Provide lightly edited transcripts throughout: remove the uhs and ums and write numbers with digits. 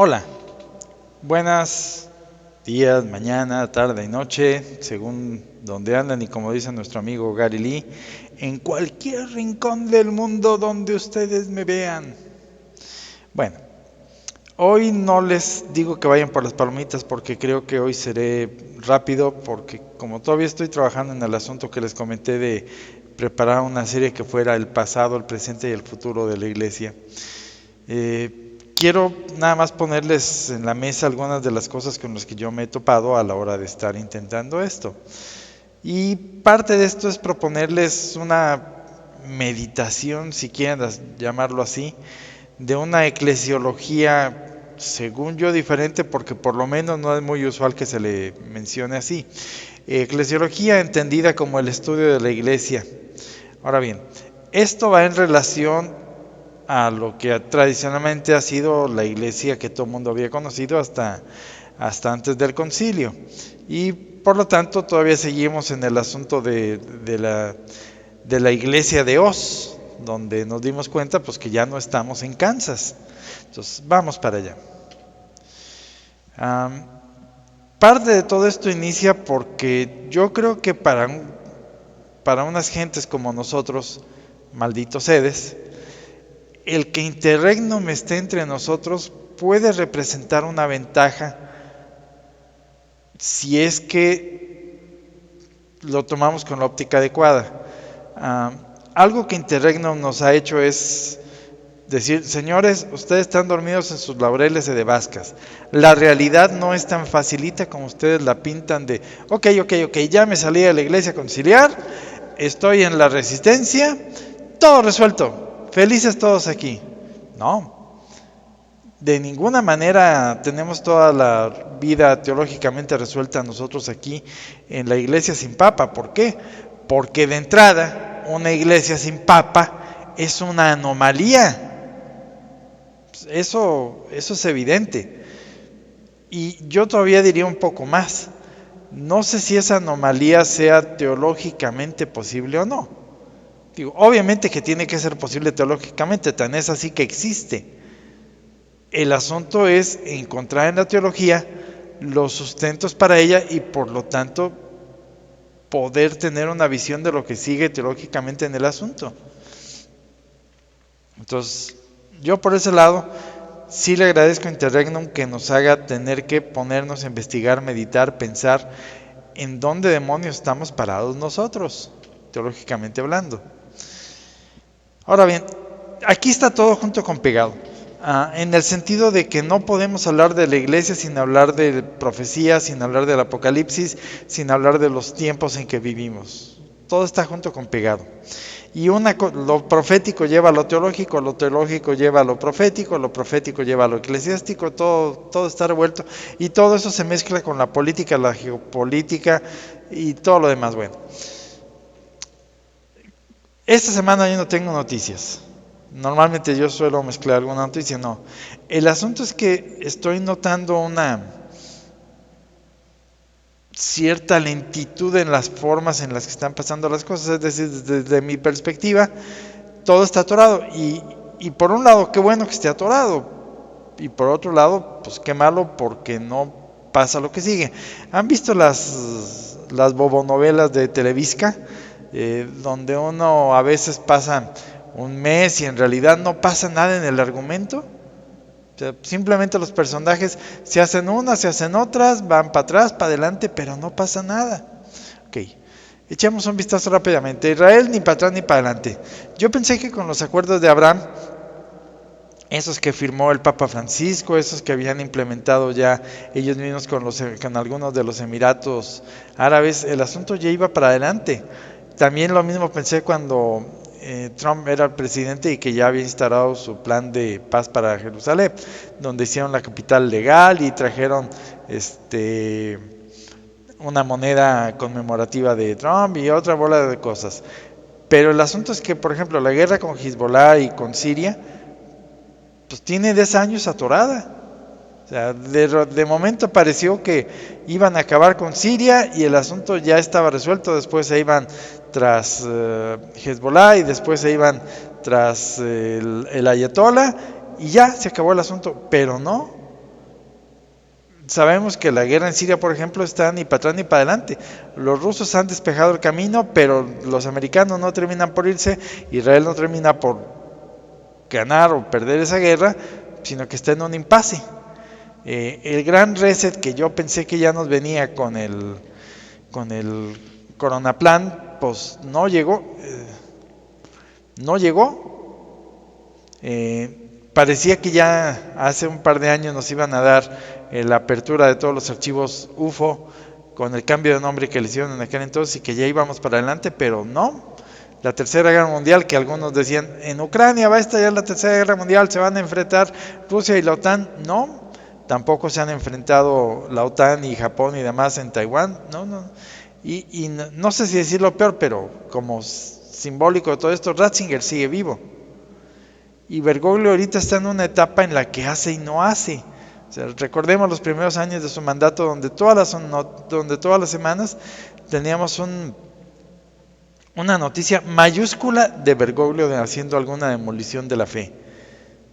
Hola, buenas días, mañana, tarde y noche, según donde andan y como dice nuestro amigo Gary Lee, en cualquier rincón del mundo donde ustedes me vean. Bueno, hoy no les digo que vayan por las palomitas porque creo que hoy seré rápido porque como todavía estoy trabajando en el asunto que les comenté de preparar una serie que fuera el pasado, el presente y el futuro de la iglesia. Quiero nada más ponerles en la mesa algunas de las cosas con las que yo me he topado a la hora de estar intentando esto. Y parte de esto es proponerles una meditación, si quieren llamarlo así, de una eclesiología, según yo, diferente, porque por lo menos no es muy usual que se le mencione así. Eclesiología entendida como el estudio de la iglesia. Ahora bien, esto va en relación a lo que tradicionalmente ha sido la iglesia que todo el mundo había conocido hasta antes del concilio. Y por lo tanto todavía seguimos en el asunto de la iglesia de Oz, donde nos dimos cuenta pues que ya no estamos en Kansas. Entonces vamos para allá. Parte de todo esto inicia porque yo creo que para unas gentes como nosotros, malditos sedes, el que interregnum esté entre nosotros puede representar una ventaja si es que lo tomamos con la óptica adecuada. Algo que interregnum nos ha hecho es decir, señores, ustedes están dormidos en sus laureles de Vascas. La realidad no es tan facilita como ustedes la pintan de, ok, ya me salí de la iglesia conciliar, estoy en la resistencia, todo resuelto, felices todos aquí. No, de ninguna manera tenemos toda la vida teológicamente resuelta nosotros aquí en la iglesia sin papa. ¿Por qué? Porque de entrada, una iglesia sin papa es una anomalía. Eso es evidente. Y yo todavía diría un poco más. No sé si esa anomalía sea teológicamente posible o no. Digo, obviamente que tiene que ser posible teológicamente, tan es así que existe. El asunto es encontrar en la teología los sustentos para ella y por lo tanto poder tener una visión de lo que sigue teológicamente en el asunto. Entonces, yo por ese lado sí le agradezco a Interregnum que nos haga tener que ponernos a investigar, meditar, pensar en dónde demonios estamos parados nosotros, teológicamente hablando. Ahora bien, aquí está todo junto con pegado. En el sentido de que no podemos hablar de la iglesia sin hablar de profecía, sin hablar del apocalipsis, sin hablar de los tiempos en que vivimos. Todo está junto con pegado. Y lo profético lleva a lo teológico lleva a lo profético lleva a lo eclesiástico, todo está revuelto y todo eso se mezcla con la política, la geopolítica y todo lo demás. Bueno, esta semana yo no tengo noticias. Normalmente yo suelo mezclar alguna noticia, no. El asunto es que estoy notando una cierta lentitud en las formas en las que están pasando las cosas, es decir, desde mi perspectiva, todo está atorado. Y por un lado, qué bueno que esté atorado. Y por otro lado, pues qué malo porque no pasa lo que sigue. ¿Han visto las bobonovelas de Televisca? Donde uno a veces pasa un mes y en realidad no pasa nada en el argumento. O sea, simplemente los personajes se hacen unas, se hacen otras, van para atrás, para adelante, pero no pasa nada. Ok, echemos un vistazo rápidamente. Israel ni para atrás ni para adelante. Yo pensé que con los acuerdos de Abraham, esos que firmó el Papa Francisco, esos que habían implementado ya ellos mismos con algunos de los Emiratos Árabes, el asunto ya iba para adelante. También lo mismo pensé cuando Trump era el presidente y que ya había instalado su plan de paz para Jerusalén, donde hicieron la capital legal y trajeron una moneda conmemorativa de Trump y otra bola de cosas. Pero el asunto es que, por ejemplo, la guerra con Hezbollah y con Siria, pues tiene 10 años atorada. O sea, de momento pareció que iban a acabar con Siria y el asunto ya estaba resuelto. Después se iban tras Hezbollah y después se iban tras el Ayatollah y ya se acabó el asunto. Pero no. sabemos que la guerra en Siria, por ejemplo, está ni para atrás ni para adelante. Los rusos han despejado el camino, pero los americanos no terminan por irse, Israel no termina por ganar o perder esa guerra, sino que está en un impasse. El gran reset que yo pensé que ya nos venía con el Coronaplan, pues no llegó. Parecía que ya hace un par de años nos iban a dar la apertura de todos los archivos UFO con el cambio de nombre que le hicieron en aquel entonces y que ya íbamos para adelante, pero no. La Tercera Guerra Mundial, que algunos decían, en Ucrania va a estallar la Tercera Guerra Mundial, se van a enfrentar Rusia y la OTAN, no. Tampoco se han enfrentado la OTAN y Japón y demás en Taiwán, no. Y no sé si decirlo peor, pero como simbólico de todo esto, Ratzinger sigue vivo. Y Bergoglio ahorita está en una etapa en la que hace y no hace. O sea, recordemos los primeros años de su mandato donde todas las semanas teníamos una noticia mayúscula de Bergoglio haciendo alguna demolición de la fe.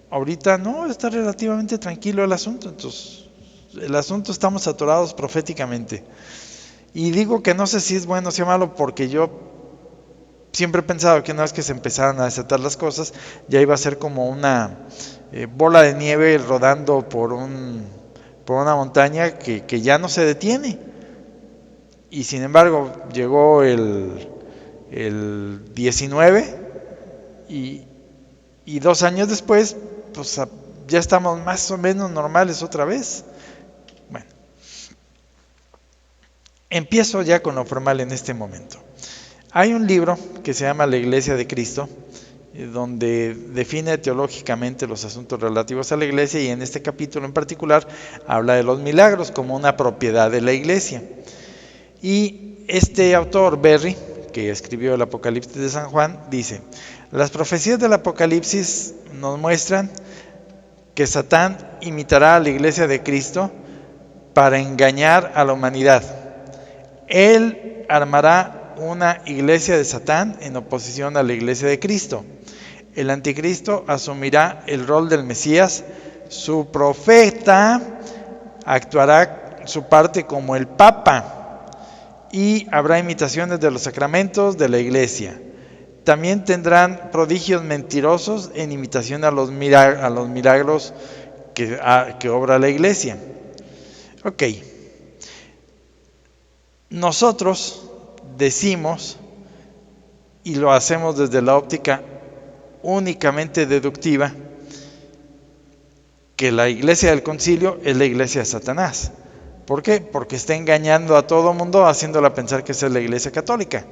Ahorita no, está relativamente tranquilo el asunto. Entonces, el asunto estamos atorados proféticamente. Y digo que no sé si es bueno o si es malo porque yo siempre he pensado que una vez que se empezaran a desatar las cosas, ya iba a ser como una bola de nieve rodando por una montaña que ya no se detiene. Y sin embargo, llegó el 19 y 2 años después, pues ya estamos más o menos normales otra vez. Bueno, empiezo ya con lo formal en este momento. Hay un libro que se llama La Iglesia de Cristo, donde define teológicamente los asuntos relativos a la iglesia y en este capítulo en particular habla de los milagros como una propiedad de la iglesia. Y este autor, Berry, que escribió el Apocalipsis de San Juan, dice: las profecías del Apocalipsis nos muestran que Satán imitará a la iglesia de Cristo para engañar a la humanidad. Él armará una iglesia de Satán en oposición a la iglesia de Cristo. El anticristo asumirá el rol del Mesías. Su profeta actuará su parte como el Papa y habrá imitaciones de los sacramentos de la iglesia. También tendrán prodigios mentirosos en imitación a los milagros que obra la iglesia. Ok. Nosotros decimos, y lo hacemos desde la óptica únicamente deductiva, que la iglesia del concilio es la iglesia de Satanás. ¿Por qué? Porque está engañando a todo mundo, haciéndola pensar que esa es la iglesia católica.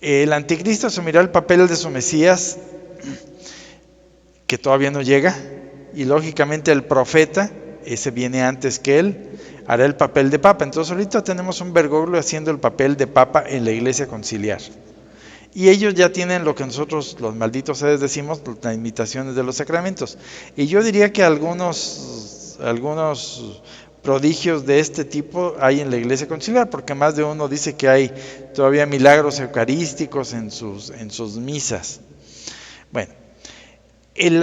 El anticristo asumirá el papel de su Mesías, que todavía no llega, y lógicamente el profeta, ese viene antes que él, hará el papel de papa. Entonces ahorita tenemos un Bergoglio haciendo el papel de papa en la iglesia conciliar. Y ellos ya tienen lo que nosotros los malditos seres decimos, las imitaciones de los sacramentos. Y yo diría que algunos prodigios de este tipo hay en la iglesia conciliar, porque más de uno dice que hay todavía milagros eucarísticos en sus misas. Bueno,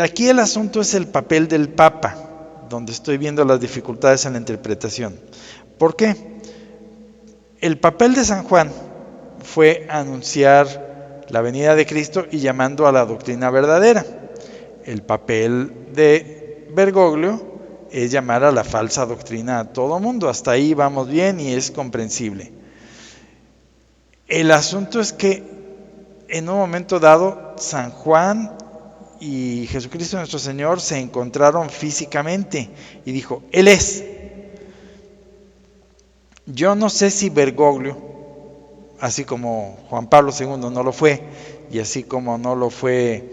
aquí el asunto es el papel del papa, donde estoy viendo las dificultades en la interpretación. ¿Por qué? El papel de San Juan fue anunciar la venida de Cristo y llamando a la doctrina verdadera. El papel de Bergoglio es llamar a la falsa doctrina a todo mundo. Hasta ahí vamos bien y es comprensible. El asunto es que en un momento dado San Juan y Jesucristo nuestro Señor se encontraron físicamente y dijo: Él es. Yo no sé si Bergoglio, así como Juan Pablo II no lo fue y así como no lo fue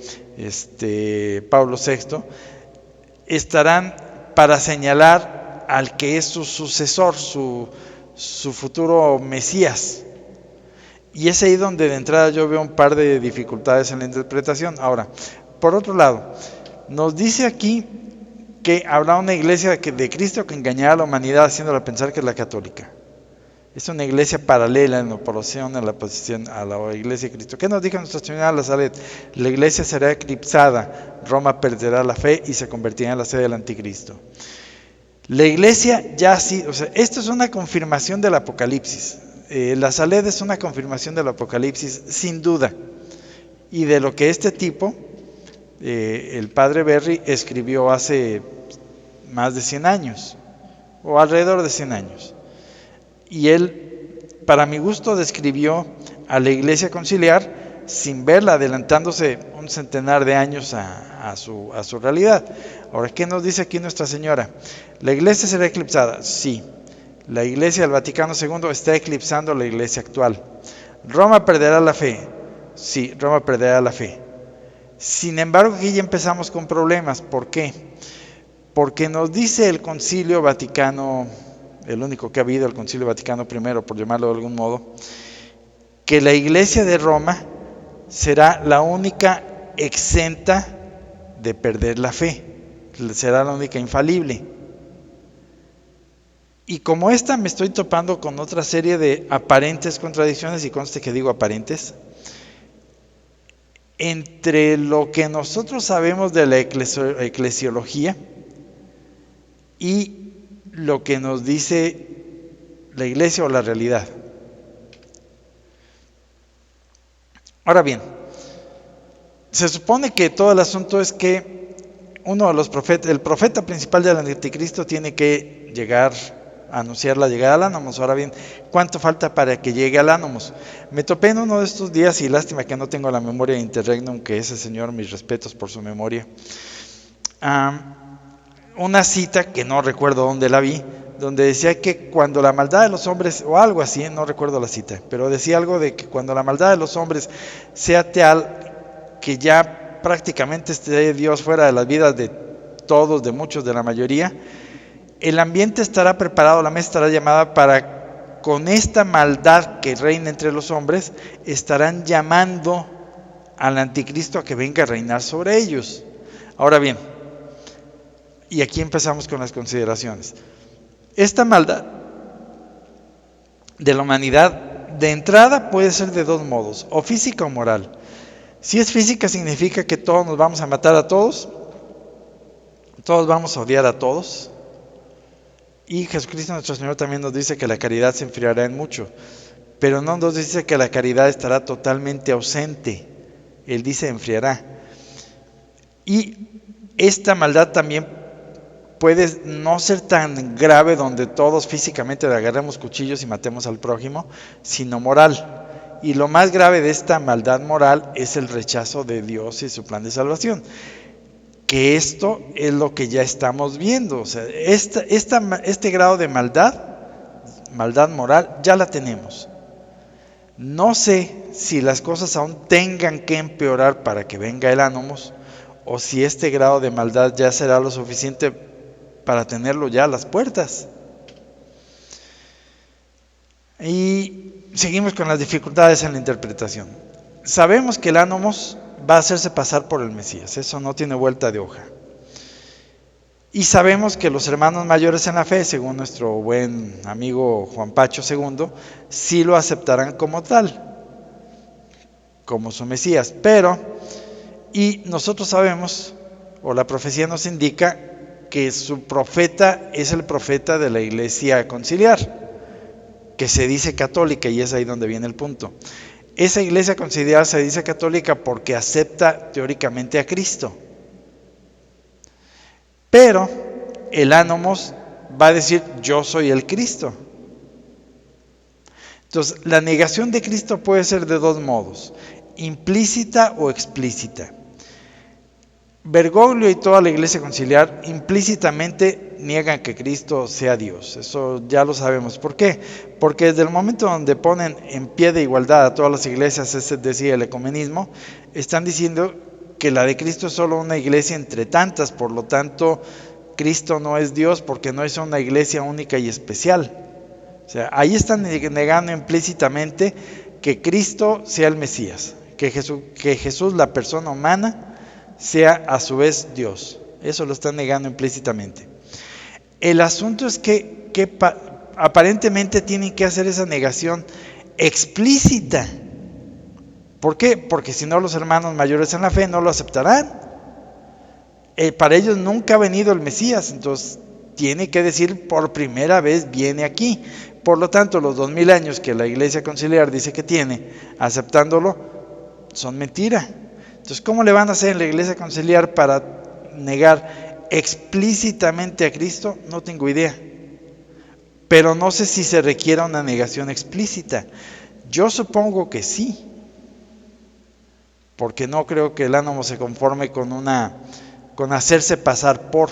Pablo VI, estarán para señalar al que es su sucesor, su futuro Mesías. Y es ahí donde de entrada yo veo un par de dificultades en la interpretación. Ahora, por otro lado, nos dice aquí que habrá una iglesia de Cristo que engañará a la humanidad haciéndola pensar que es la católica. Es una iglesia paralela en oposición a la iglesia de Cristo. ¿Qué nos dijo Nuestra Señora de Nazaret? La iglesia será eclipsada, Roma perderá la fe y se convertirá en la sede del anticristo. La iglesia ya sí, o sea, esto es una confirmación del Apocalipsis. La Saled es una confirmación del Apocalipsis, sin duda. Y de lo que este tipo, el padre Berry, escribió hace más de 100 años, o alrededor de 100 años. Y él, para mi gusto, describió a la iglesia conciliar sin verla, adelantándose un centenar de años a su realidad. Ahora, ¿qué nos dice aquí Nuestra Señora? ¿La iglesia será eclipsada? Sí. La iglesia del Vaticano II está eclipsando a la iglesia actual. ¿Roma perderá la fe? Sí, Roma perderá la fe. Sin embargo, aquí ya empezamos con problemas. ¿Por qué? Porque nos dice el Concilio Vaticano, el único que ha habido, el Concilio Vaticano I, por llamarlo de algún modo, que la iglesia de Roma será la única exenta de perder la fe, será la única infalible. Y como esta me estoy topando con otra serie de aparentes contradicciones, y conste que digo aparentes, entre lo que nosotros sabemos de la eclesiología y lo que nos dice la iglesia o la realidad. Ahora bien, se supone que todo el asunto es que uno de los profetas, el profeta principal del anticristo, tiene que llegar a anunciar la llegada al Ánimos. Ahora bien, ¿cuánto falta para que llegue al Ánimos? Me topé en uno de estos días, y lástima que no tengo la memoria de Interregnum, que ese señor, mis respetos por su memoria, una cita que no recuerdo dónde la vi, donde decía que cuando la maldad de los hombres, o algo así, no recuerdo la cita, pero decía algo de que cuando la maldad de los hombres sea tal que ya prácticamente esté Dios fuera de las vidas de todos, de muchos, de la mayoría, el ambiente estará preparado, la mesa estará llamada para, con esta maldad que reina entre los hombres, estarán llamando al anticristo a que venga a reinar sobre ellos. Ahora bien, y aquí empezamos con las consideraciones. Esta maldad de la humanidad, de entrada, puede ser de dos modos, o física o moral. Si es física, significa que todos nos vamos a matar a todos vamos a odiar a todos, y Jesucristo nuestro Señor también nos dice que la caridad se enfriará en mucho, pero no nos dice que la caridad estará totalmente ausente. Él dice enfriará. Y esta maldad también puede no ser tan grave, donde todos físicamente le agarremos cuchillos y matemos al prójimo, sino moral. Y lo más grave de esta maldad moral es el rechazo de Dios y su plan de salvación. Que esto es lo que ya estamos viendo. O sea, este grado de maldad moral, ya la tenemos. No sé si las cosas aún tengan que empeorar para que venga el Ánimos, o si este grado de maldad ya será lo suficiente para tenerlo ya a las puertas. Y seguimos con las dificultades en la interpretación. Sabemos que el Ánimos va a hacerse pasar por el Mesías, eso no tiene vuelta de hoja. Y sabemos que los hermanos mayores en la fe, según nuestro buen amigo Juan Pacho II, sí lo aceptarán como tal, como su Mesías. Pero, y nosotros sabemos, o la profecía nos indica, que su profeta es el profeta de la iglesia conciliar, que se dice católica, y es ahí donde viene el punto. Esa iglesia conciliar se dice católica porque acepta teóricamente a Cristo. Pero el Ánimos va a decir, yo soy el Cristo. Entonces, la negación de Cristo puede ser de dos modos, implícita o explícita. Bergoglio y toda la iglesia conciliar implícitamente niegan que Cristo sea Dios. Eso ya lo sabemos. ¿Por qué? Porque desde el momento donde ponen en pie de igualdad a todas las iglesias, es decir, el ecumenismo, están diciendo que la de Cristo es solo una iglesia entre tantas. Por lo tanto, Cristo no es Dios porque no es una iglesia única y especial. O sea, ahí están negando implícitamente que Cristo sea el Mesías, que Jesús, la persona humana, sea a su vez Dios. Eso lo están negando implícitamente. El asunto es que aparentemente tienen que hacer esa negación explícita. ¿Por qué? Porque si no, los hermanos mayores en la fe no lo aceptarán. Para ellos nunca ha venido el Mesías, entonces tiene que decir por primera vez viene aquí. Por lo tanto, los 2000 años que la Iglesia Conciliar dice que tiene, aceptándolo, son mentira. Entonces, ¿cómo le van a hacer en la Iglesia Conciliar para negar explícitamente a Cristo? No tengo idea. Pero no sé si se requiera una negación explícita. Yo supongo que sí, porque no creo que el ánimo se conforme con hacerse pasar por.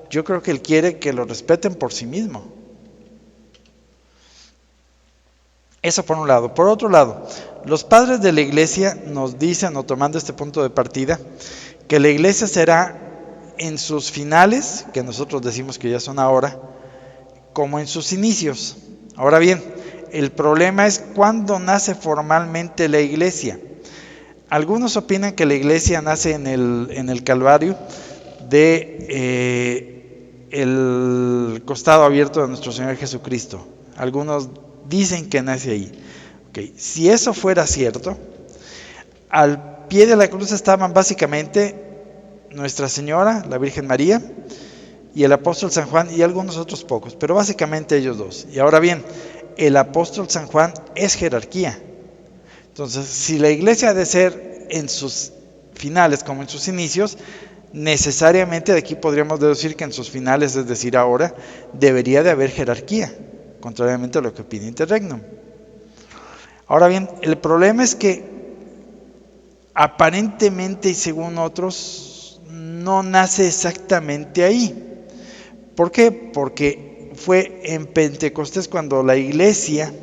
Yo creo que él quiere que lo respeten por sí mismo. Eso por un lado. Por otro lado, los padres de la Iglesia nos dicen, o tomando este punto de partida, que la Iglesia será en sus finales, que nosotros decimos que ya son ahora, como en sus inicios. Ahora bien, el problema es cuándo nace formalmente la Iglesia. Algunos opinan que la Iglesia nace en el Calvario el costado abierto de nuestro Señor Jesucristo. Algunos dicen que nace ahí. Okay. Si eso fuera cierto, al pie de la cruz estaban básicamente Nuestra Señora, la Virgen María, y el apóstol San Juan y algunos otros pocos, pero básicamente ellos dos. Y ahora bien, el apóstol San Juan es jerarquía. Entonces, si la Iglesia ha de ser en sus finales como en sus inicios, necesariamente de aquí podríamos deducir que en sus finales, es decir, ahora, debería de haber jerarquía, contrariamente a lo que opina Interregnum. Ahora bien, el problema es que aparentemente y según otros, no nace exactamente ahí. ¿Por qué? Porque fue en Pentecostés cuando la Iglesia,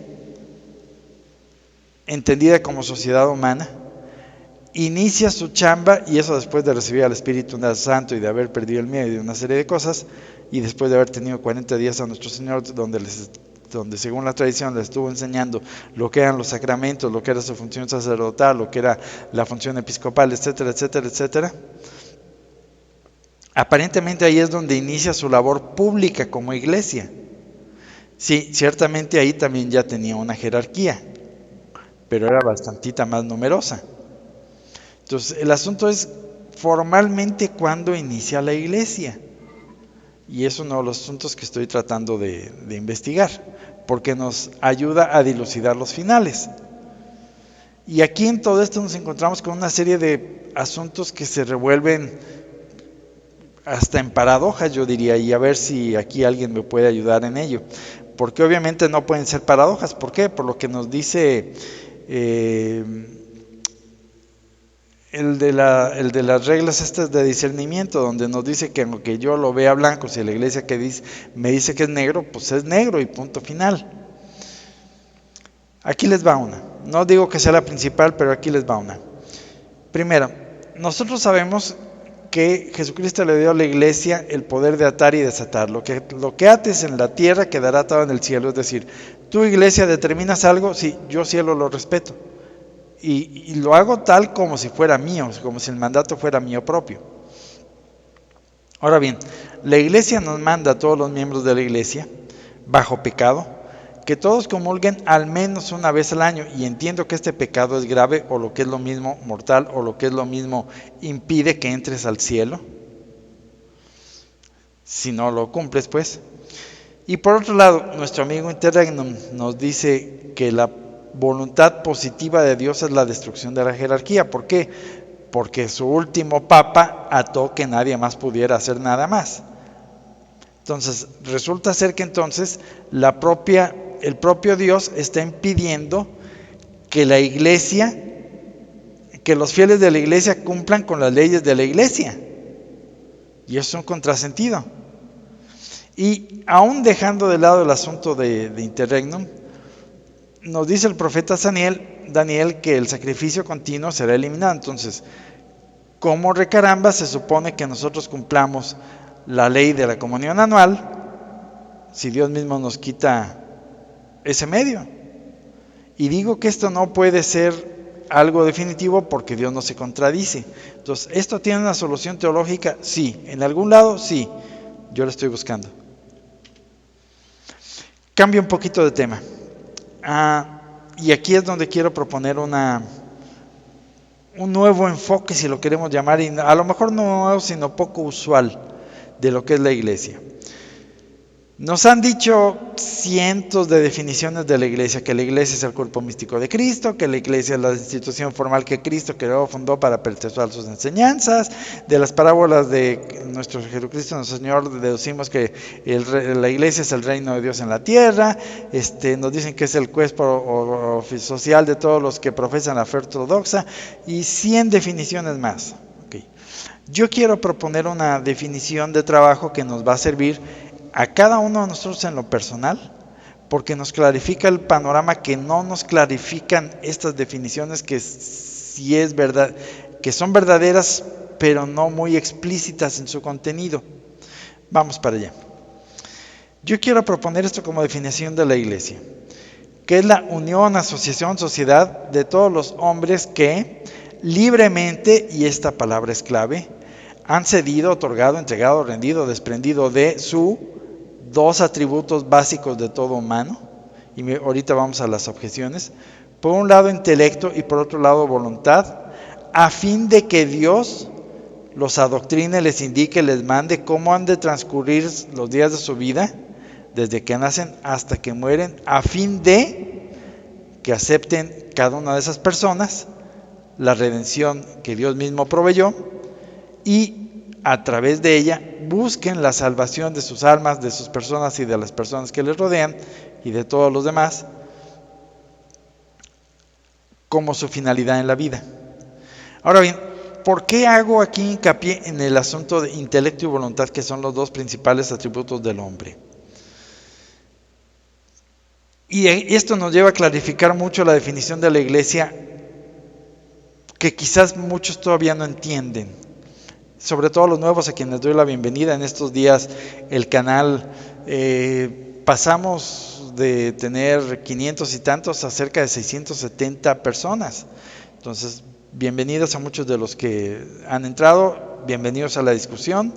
entendida como sociedad humana, inicia su chamba, y eso después de recibir al Espíritu Santo y de haber perdido el miedo y de una serie de cosas, y después de haber tenido 40 días a nuestro Señor, donde según la tradición les estuvo enseñando lo que eran los sacramentos, lo que era su función sacerdotal, lo que era la función episcopal, etcétera, etcétera, etcétera. Aparentemente ahí es donde inicia su labor pública como iglesia. Sí, ciertamente ahí también ya tenía una jerarquía, pero era bastantita más numerosa. Entonces, el asunto es formalmente cuándo inicia la iglesia. Y es uno de los asuntos que estoy tratando de investigar, porque nos ayuda a dilucidar los finales. Y aquí en todo esto nos encontramos con una serie de asuntos que se revuelven hasta en paradojas, yo diría, y a ver si aquí alguien me puede ayudar en ello. Porque obviamente no pueden ser paradojas. ¿Por qué? Por lo que nos dice el de las reglas estas de discernimiento, donde nos dice que aunque yo lo vea blanco, si la iglesia me dice que es negro, pues es negro y punto final. Aquí les va una. No digo que sea la principal, pero aquí les va una. Primero, nosotros sabemos que Jesucristo le dio a la iglesia el poder de atar y desatar. Lo que ates en la tierra quedará atado en el cielo. Es decir, tú, iglesia, determinas algo, sí, yo cielo lo respeto. Y lo hago tal como si fuera mío, como si el mandato fuera mío propio. Ahora bien, la iglesia nos manda a todos los miembros de la iglesia, bajo pecado, que todos comulguen al menos una vez al año, y entiendo que este pecado es grave, o lo que es lo mismo mortal, o lo que es lo mismo impide que entres al cielo, si no lo cumples pues. Y por otro lado, nuestro amigo Interregnum nos dice que la voluntad positiva de Dios es la destrucción de la jerarquía. ¿Por qué? Porque su último papa ató que nadie más pudiera hacer nada más. Entonces, resulta ser que entonces el propio Dios está impidiendo que la iglesia, que los fieles de la iglesia cumplan con las leyes de la iglesia. Y eso es un contrasentido. Y aún dejando de lado el asunto de Interregnum, nos dice el profeta Daniel que el sacrificio continuo será eliminado. Entonces, ¿cómo recaramba se supone que nosotros cumplamos la ley de la comunión anual si Dios mismo nos quita ese medio? Y digo que esto no puede ser algo definitivo porque Dios no se contradice. Entonces, ¿esto tiene una solución teológica? Sí. ¿En algún lado? Sí. Yo la estoy buscando. Cambio un poquito de tema. Y aquí es donde quiero proponer un nuevo enfoque, si lo queremos llamar, y a lo mejor no nuevo, sino poco usual de lo que es la iglesia. Nos han dicho cientos de definiciones de la iglesia, que la iglesia es el cuerpo místico de Cristo, que la iglesia es la institución formal que Cristo creó, fundó para perpetuar sus enseñanzas. De las parábolas de nuestro Jesucristo, nuestro Señor, deducimos que la iglesia es el reino de Dios en la tierra. Nos dicen que es el cuerpo social de todos los que profesan la fe ortodoxa, y 100 definiciones más. Okay. Yo quiero proponer una definición de trabajo que nos va a servir a cada uno de nosotros en lo personal, porque nos clarifica el panorama que no nos clarifican estas definiciones, que sí es verdad, que son verdaderas, pero no muy explícitas en su contenido. Vamos para allá. Yo quiero proponer esto como definición de la iglesia, que es la unión, asociación, sociedad de todos los hombres que libremente, y esta palabra es clave, han cedido, otorgado, entregado, rendido, desprendido de su dos atributos básicos de todo humano, y ahorita vamos a las objeciones. Por un lado intelecto y por otro lado voluntad, a fin de que Dios los adoctrine, les indique, les mande cómo han de transcurrir los días de su vida, desde que nacen hasta que mueren, a fin de que acepten cada una de esas personas la redención que Dios mismo proveyó, y a través de ella busquen la salvación de sus almas, de sus personas y de las personas que les rodean y de todos los demás, como su finalidad en la vida. Ahora bien, ¿por qué hago aquí hincapié en el asunto de intelecto y voluntad, que son los dos principales atributos del hombre? Y esto nos lleva a clarificar mucho la definición de la iglesia, que quizás muchos todavía no entienden, sobre todo los nuevos, a quienes doy la bienvenida. En estos días el canal pasamos de tener 500 y tantos a cerca de 670 personas. Entonces, bienvenidos a muchos de los que han entrado, bienvenidos a la discusión,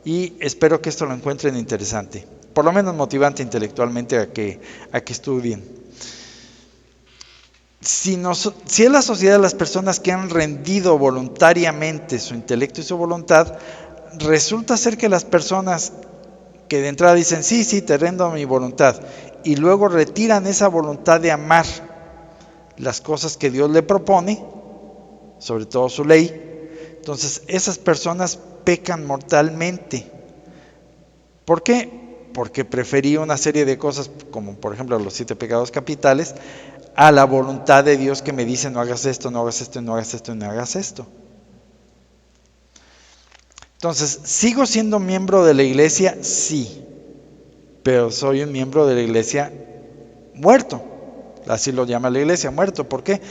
y espero que esto lo encuentren interesante, por lo menos motivante intelectualmente a que estudien. Si es la sociedad de las personas que han rendido voluntariamente su intelecto y su voluntad, resulta ser que las personas que de entrada dicen, sí, te rendo mi voluntad, y luego retiran esa voluntad de amar las cosas que Dios le propone, sobre todo su ley, entonces esas personas pecan mortalmente. ¿Por qué? Porque preferí una serie de cosas, como por ejemplo los 7 pecados capitales, a la voluntad de Dios, que me dice no hagas esto, no hagas esto, no hagas esto, no hagas esto. Entonces, ¿sigo siendo miembro de la iglesia? Sí, pero soy un miembro de la iglesia muerto, así lo llama la iglesia, muerto. ¿Por qué?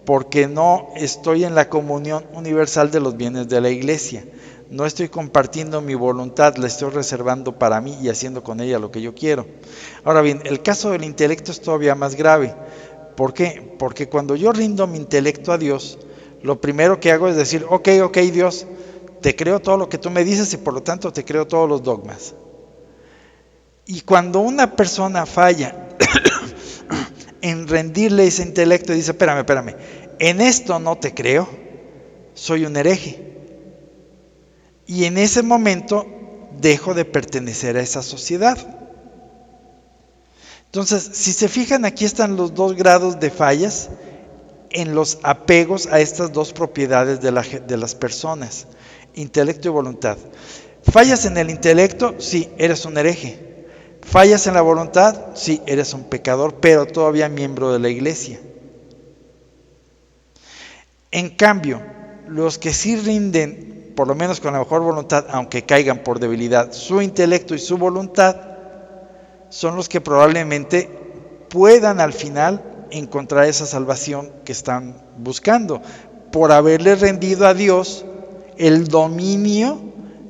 Porque no estoy en la comunión universal de los bienes de la iglesia, no estoy compartiendo mi voluntad, la estoy reservando para mí y haciendo con ella lo que yo quiero. Ahora bien, el caso del intelecto es todavía más grave. ¿Por qué? Porque cuando yo rindo mi intelecto a Dios, lo primero que hago es decir, ok Dios, te creo todo lo que tú me dices y por lo tanto te creo todos los dogmas. Y cuando una persona falla en rendirle ese intelecto y dice, espérame, en esto no te creo, soy un hereje. Y en ese momento dejo de pertenecer a esa sociedad. Entonces, si se fijan, aquí están los 2 grados de fallas en los apegos a estas 2 propiedades de las personas, intelecto y voluntad. Fallas en el intelecto, sí, eres un hereje. Fallas en la voluntad, sí, eres un pecador, pero todavía miembro de la iglesia. En cambio, los que sí rinden, por lo menos con la mejor voluntad, aunque caigan por debilidad, su intelecto y su voluntad, son los que probablemente puedan al final encontrar esa salvación que están buscando, por haberle rendido a Dios el dominio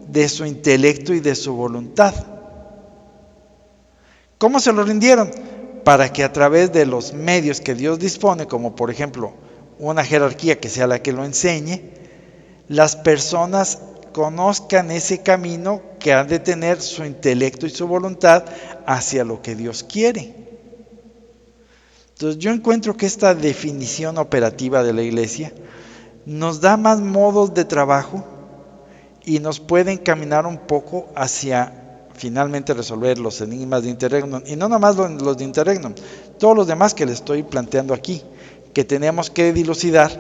de su intelecto y de su voluntad. ¿Cómo se lo rindieron? Para que a través de los medios que Dios dispone, como por ejemplo una jerarquía que sea la que lo enseñe, las personas conozcan ese camino que han de tener su intelecto y su voluntad hacia lo que Dios quiere. Entonces yo encuentro que esta definición operativa de la iglesia nos da más modos de trabajo y nos puede encaminar un poco hacia finalmente resolver los enigmas de Interregnum, y no nomás los de Interregnum, todos los demás que les estoy planteando aquí, que tenemos que dilucidar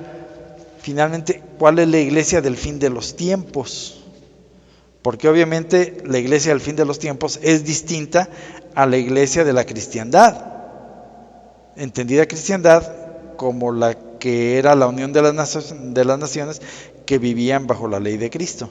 finalmente cuál es la iglesia del fin de los tiempos, porque obviamente la iglesia del fin de los tiempos es distinta a la iglesia de la cristiandad, entendida cristiandad como la que era la unión de las naciones que vivían bajo la ley de Cristo.